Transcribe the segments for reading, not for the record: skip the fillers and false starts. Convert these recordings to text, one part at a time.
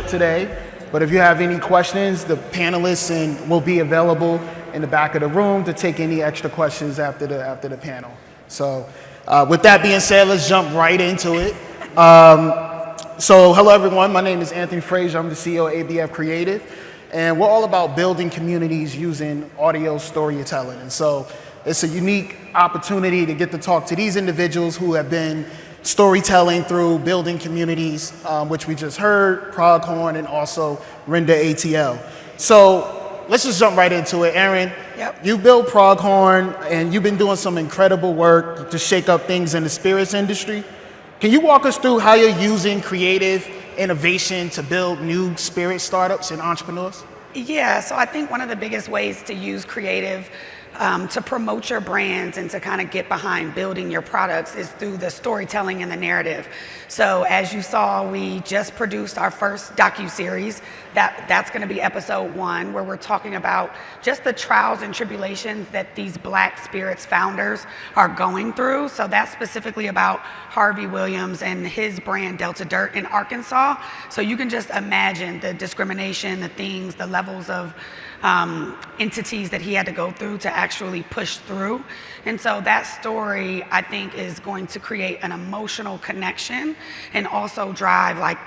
today, but if you have any questions, the panelists will be available in the back of the room to take any extra questions after the panel. So with that being said, let's jump right into it. So hello everyone, my name is Anthony Frazier, I'm the CEO of ABF Creative, and we're all about building communities using audio storytelling. And so it's a unique opportunity to get to talk to these individuals who have been storytelling through building communities, which we just heard, Pronghorn and also Render ATL. So let's just jump right into it. Aaron, you built Pronghorn and you've been doing some incredible work to shake up things in the spirits industry. Can you walk us through how you're using creative innovation to build new spirit startups and entrepreneurs? Yeah, so I think one of the biggest ways to use creative to promote your brands and to kind of get behind building your products is through the storytelling and the narrative. So as you saw, we just produced our first docuseries. That's going to be episode 1, where we're talking about just the trials and tribulations that these Black spirits founders are going through. So that's specifically about Harvey Williams and his brand Delta Dirt in Arkansas. So you can just imagine the discrimination, the things, the levels of entities that he had to go through to actually push through. And so that story, I think, is going to create an emotional connection and also drive like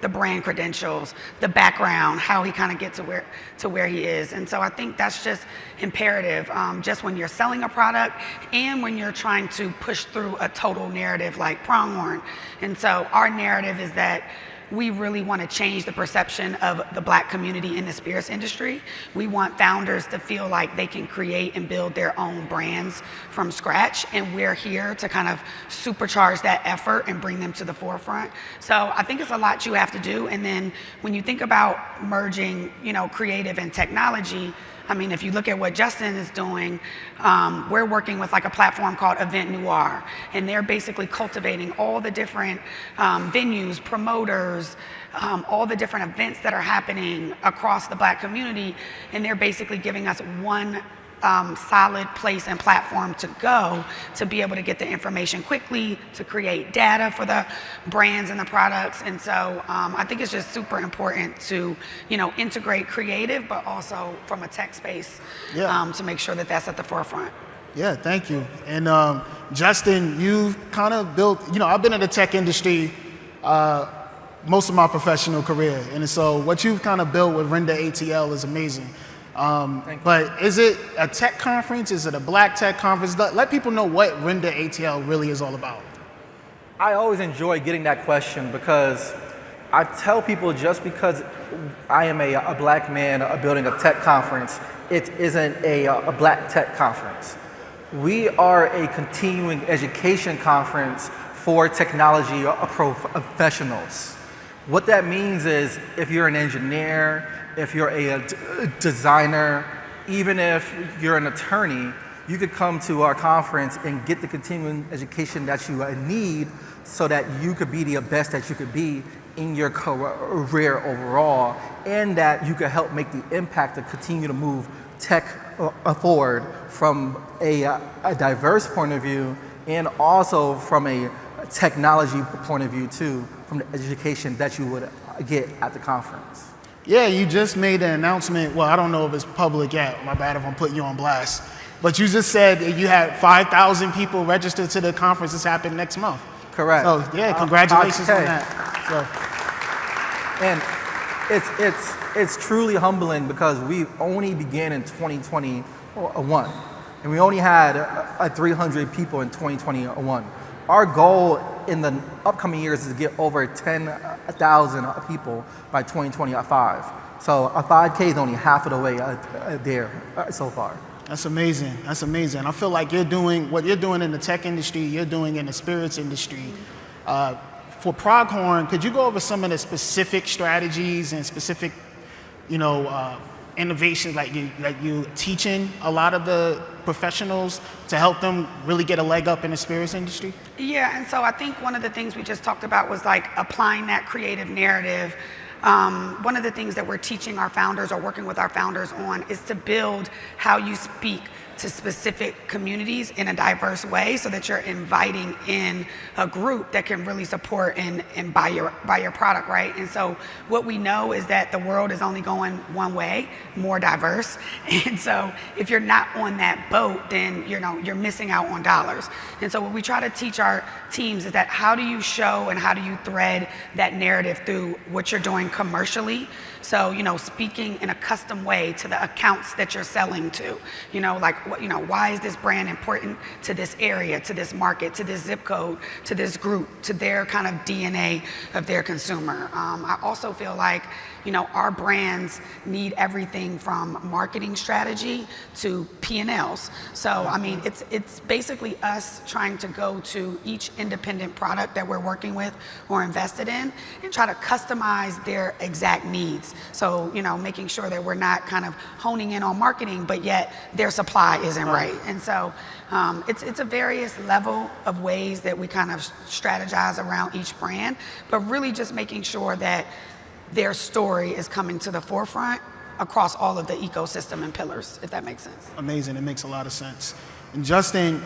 the brand credentials, the background, how he kind of gets to where he is. And so I think that's just imperative, just when you're selling a product and when you're trying to push through a total narrative like Pronghorn. And so our narrative is that we really want to change the perception of the Black community in the spirits industry. We want founders to feel like they can create and build their own brands from scratch, and we're here to kind of supercharge that effort and bring them to the forefront. So I think it's a lot you have to do, and then when you think about merging, creative and technology, I mean, if you look at what Justin is doing, we're working with like a platform called Event Noir, and they're basically cultivating all the different venues, promoters, all the different events that are happening across the Black community, and they're basically giving us one solid place and platform to go to be able to get the information quickly, to create data for the brands and the products. And so I think it's just super important to, integrate creative, but also from a tech space to make sure that that's at the forefront. Yeah, thank you. And Justin, you've kind of built, I've been in the tech industry most of my professional career. And so what you've kind of built with Render ATL is amazing. But is it a tech conference? Is it a Black tech conference? Let people know what Render ATL really is all about. I always enjoy getting that question because I tell people just because I am a Black man building a tech conference, it isn't a Black tech conference. We are a continuing education conference for technology professionals. What that means is if you're an engineer, if you're a designer, even if you're an attorney, you could come to our conference and get the continuing education that you need so that you could be the best that you could be in your career overall, and that you could help make the impact to continue to move tech forward from a diverse point of view and also from a technology point of view too, from the education that you would get at the conference. Yeah, you just made an announcement. Well, I don't know if it's public yet. My bad if I'm putting you on blast. But you just said you had 5,000 people registered to the conference. This happened next month. Correct. So yeah, congratulations on that. And it's truly humbling because we only began in 2021, and we only had 300 people in 2021. Our goal in the upcoming years is to get over 10,000 people by 2025. So a 5K is only half of the way there so far. That's amazing. That's amazing. I feel like you're doing what you're doing in the tech industry, you're doing in the spirits industry. For Pronghorn, could you go over some of the specific strategies and specific, innovations like you teaching a lot of the professionals to help them really get a leg up in the spirits industry? Yeah, and so I think one of the things we just talked about was like applying that creative narrative. One of the things that we're teaching our founders or working with our founders on is to build how you speak to specific communities in a diverse way so that you're inviting in a group that can really support and buy your product, right? And so what we know is that the world is only going one way, more diverse. And so if you're not on that boat, then you're missing out on dollars. And so what we try to teach our teams is that how do you show and how do you thread that narrative through what you're doing commercially? So, speaking in a custom way to the accounts that you're selling to, why is this brand important to this area, to this market, to this zip code, to this group, to their kind of DNA of their consumer. I also feel like, our brands need everything from marketing strategy to P&Ls. So, I mean, it's basically us trying to go to each independent product that we're working with or invested in and try to customize their exact needs. So, making sure that we're not kind of honing in on marketing, but yet their supply isn't right. And so it's a various level of ways that we kind of strategize around each brand, but really just making sure that their story is coming to the forefront across all of the ecosystem and pillars, if that makes sense. Amazing. It makes a lot of sense. And Justin,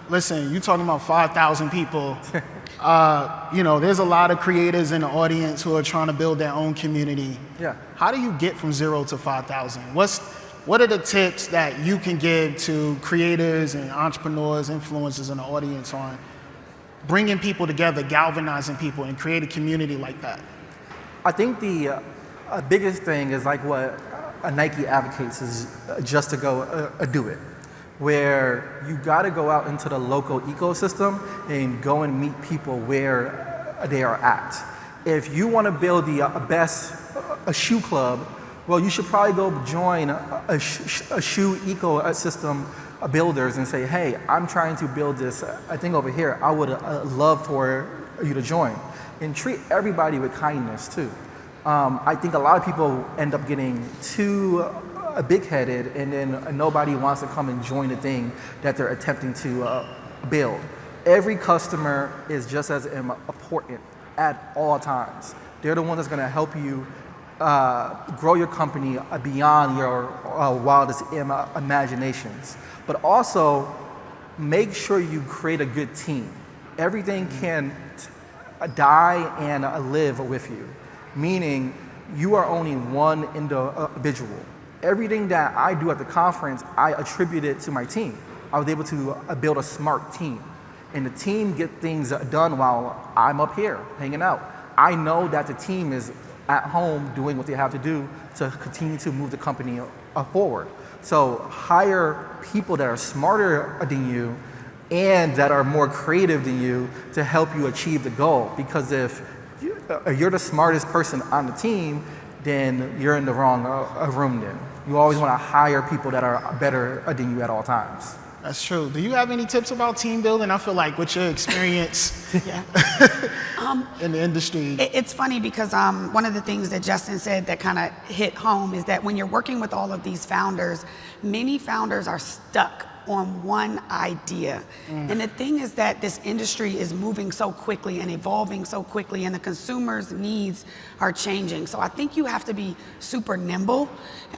listen, you're talking about 5,000 people. There's a lot of creators in the audience who are trying to build their own community. Yeah. How do you get from 0 to 5,000? What are the tips that you can give to creators and entrepreneurs, influencers in the audience on bringing people together, galvanizing people, and create a community like that? I think the biggest thing is like what Nike advocates is just to go do it, where you got to go out into the local ecosystem and go and meet people where they are at. If you want to build the best shoe club, well, you should probably go join a shoe ecosystem builders and say, hey, I'm trying to build this thing over here. I would love for you to join. And treat everybody with kindness too. I think a lot of people end up getting too big-headed, and then nobody wants to come and join the thing that they're attempting to build. Every customer is just as important at all times. They're the one that's going to help you grow your company beyond your wildest imaginations. But also, make sure you create a good team. Everything can die and live with you, meaning you are only one individual. Everything that I do at the conference, I attribute it to my team. I was able to build a smart team, and the team get things done while I'm up here hanging out. I know that the team is at home doing what they have to do to continue to move the company forward. So hire people that are smarter than you and that are more creative than you to help you achieve the goal. Because if you're the smartest person on the team, then you're in the wrong room then. You always want to hire people that are better than you at all times. That's true. Do you have any tips about team building? I feel like with your experience in the industry. It's funny because one of the things that Justin said that kind of hit home is that when you're working with all of these founders, many founders are stuck on one idea. And the thing is that this industry is moving so quickly and evolving so quickly, and the consumer's needs are changing. So I think you have to be super nimble.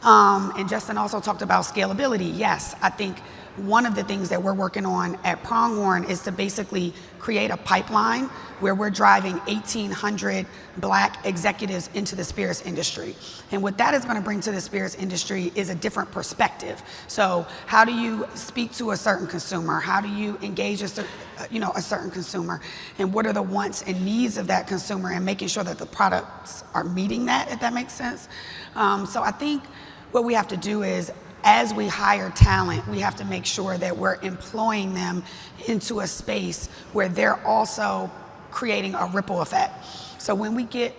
And Justin also talked about scalability. Yes, I think one of the things that we're working on at Pronghorn is to basically create a pipeline where we're driving 1,800 Black executives into the spirits industry. And what that is going to bring to the spirits industry is a different perspective. So how do you speak to a certain consumer? How do you engage a certain consumer? And what are the wants and needs of that consumer, and making sure that the products are meeting that, if that makes sense? So I think what we have to do is, as we hire talent, we have to make sure that we're employing them into a space where they're also creating a ripple effect. So when we get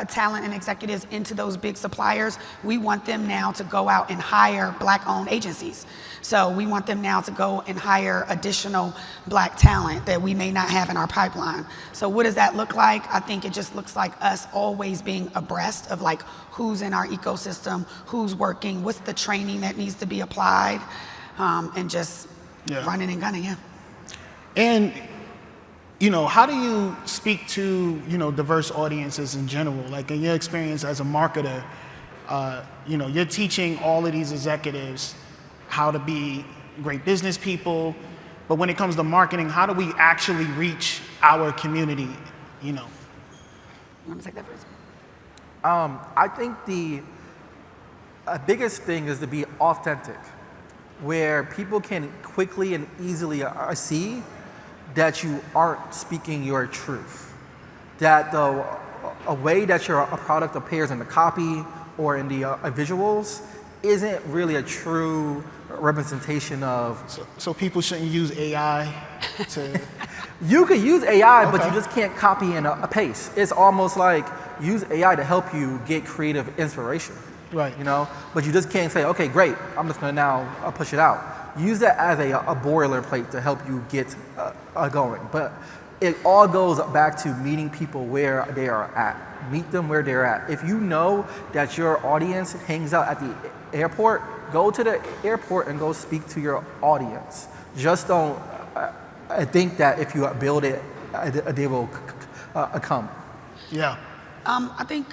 talent and executives into those big suppliers, we want them now to go out and hire Black-owned agencies. So we want them now to go and hire additional Black talent that we may not have in our pipeline. So what does that look like? I think it just looks like us always being abreast of like who's in our ecosystem, who's working, what's the training that needs to be applied, and just running and gunning, And how do you speak to, diverse audiences in general? Like in your experience as a marketer, you're teaching all of these executives how to be great business people, but when it comes to marketing, how do we actually reach our community, you know? You want to take that first? I think the biggest thing is to be authentic, where people can quickly and easily see that you aren't speaking your truth, that a way that your product appears in the copy or in the visuals isn't really a true representation of. So people shouldn't use AI to. You could use AI, but Okay. you just can't copy and paste. It's almost like use AI to help you get creative inspiration. Right. You know, but you just can't say, okay, great, I'm just gonna now push it out. Use that as a boilerplate to help you get going. But it all goes back to meeting people where they are at. Meet them where they're at. If you know that your audience hangs out at the airport, go to the airport and go speak to your audience. Just don't think that if you build it, they will come. Yeah. I think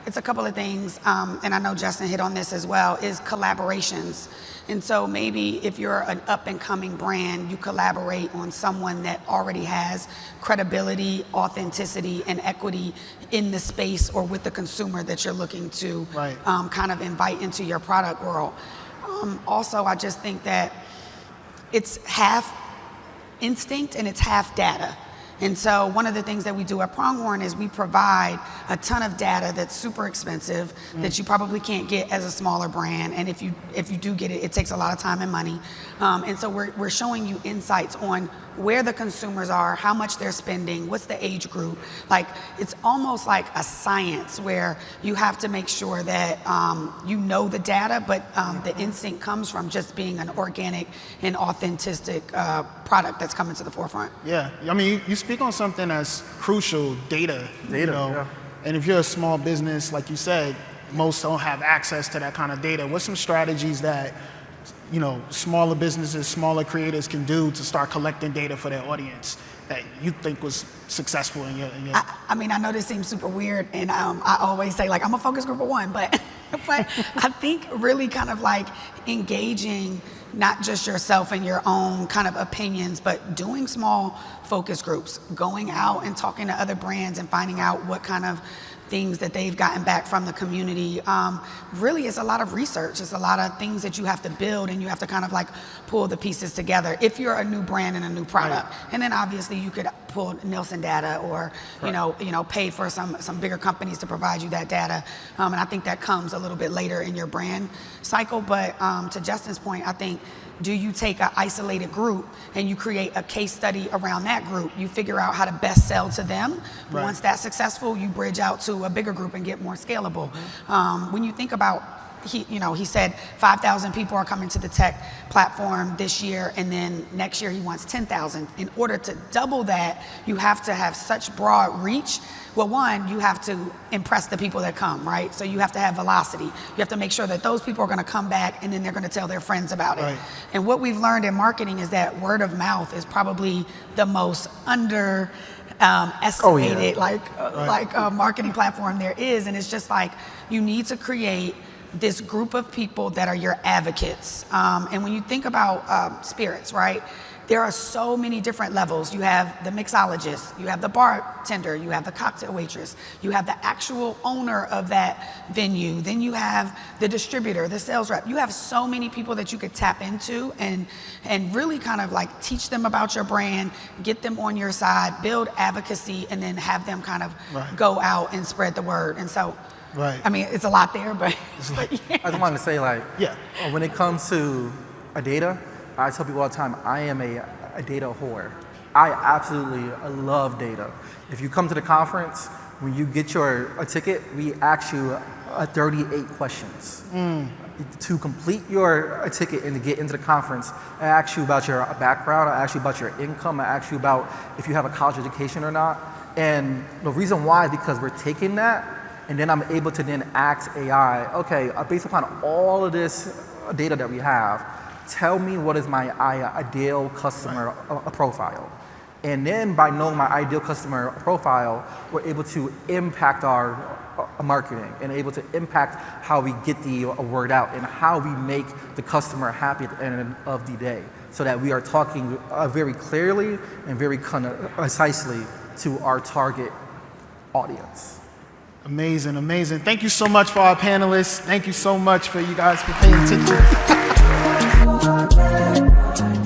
it's a couple of things, and I know Justin hit on this as well, is collaborations. And so maybe if you're an up and coming brand, you collaborate on someone that already has credibility, authenticity, and equity in the space or with the consumer that you're looking to Right. kind of invite into your product world. Also, I just think that it's half instinct and it's half data. And so one of the things that we do at Pronghorn is we provide a ton of data that's super expensive that you probably can't get as a smaller brand. And if you do get it, it takes a lot of time and money. And so we're showing you insights on where the consumers are, how much they're spending, what's the age group. Like, it's almost like a science where you have to make sure that you know the data, but the instinct comes from just being an organic and authentic product that's coming to the forefront. Yeah. I mean, you speak on something that's crucial, data. Data, You know? yeah. And if you're a small business, like you said, most don't have access to that kind of data. What's some strategies that, you know, smaller businesses, smaller creators can do to start collecting data for their audience that you think was successful in your I mean, I know this seems super weird, and I always say, like, I'm a focus group of one, but I think really kind of like engaging not just yourself and your own kind of opinions, but doing small focus groups, going out and talking to other brands and finding out what kind of things that they've gotten back from the community. Really, it's a lot of research. It's a lot of things that you have to build, and you have to kind of like pull the pieces together if you're a new brand and a new product. Right. And then obviously you could pull Nielsen data, or you know, pay for some bigger companies to provide you that data. And I think that comes a little bit later in your brand cycle. But to Justin's point, I think, do you take an isolated group and you create a case study around that group? You figure out how to best sell to them. Right. Once that's successful, you bridge out to a bigger group and get more scalable. When you think about, he said 5,000 people are coming to the tech platform this year, and then next year he wants 10,000. In order to double that, you have to have such broad reach. Well, one, you have to impress the people that come, right? So you have to have velocity. You have to make sure that those people are going to come back, and then they're going to tell their friends about it. Right. And what we've learned in marketing is that word of mouth is probably the most estimated marketing platform there is. And it's just like, you need to create this group of people that are your advocates. And when you think about spirits, right? There are so many different levels. You have the mixologist, you have the bartender, you have the cocktail waitress, you have the actual owner of that venue, then you have the distributor, the sales rep. You have so many people that you could tap into and really kind of like teach them about your brand, get them on your side, build advocacy, and then have them kind of Right. go out and spread the word. And so, Right. I mean, it's a lot there, but yeah. I just wanted to say, like, Yeah. when it comes to data, I tell people all the time, I am a data whore. I absolutely love data. If you come to the conference, when you get your ticket, we ask you 38 questions. To complete your ticket and to get into the conference, I ask you about your background, I ask you about your income, I ask you about if you have a college education or not. And the reason why is because we're taking that, and then I'm able to then ask AI, okay, based upon all of this data that we have, tell me what is my ideal customer profile. And then by knowing my ideal customer profile, we're able to impact our marketing and able to impact how we get the word out and how we make the customer happy at the end of the day, so that we are talking very clearly and very concisely to our target audience. Amazing, amazing. Thank you so much for our panelists. Thank you so much for you guys for paying attention.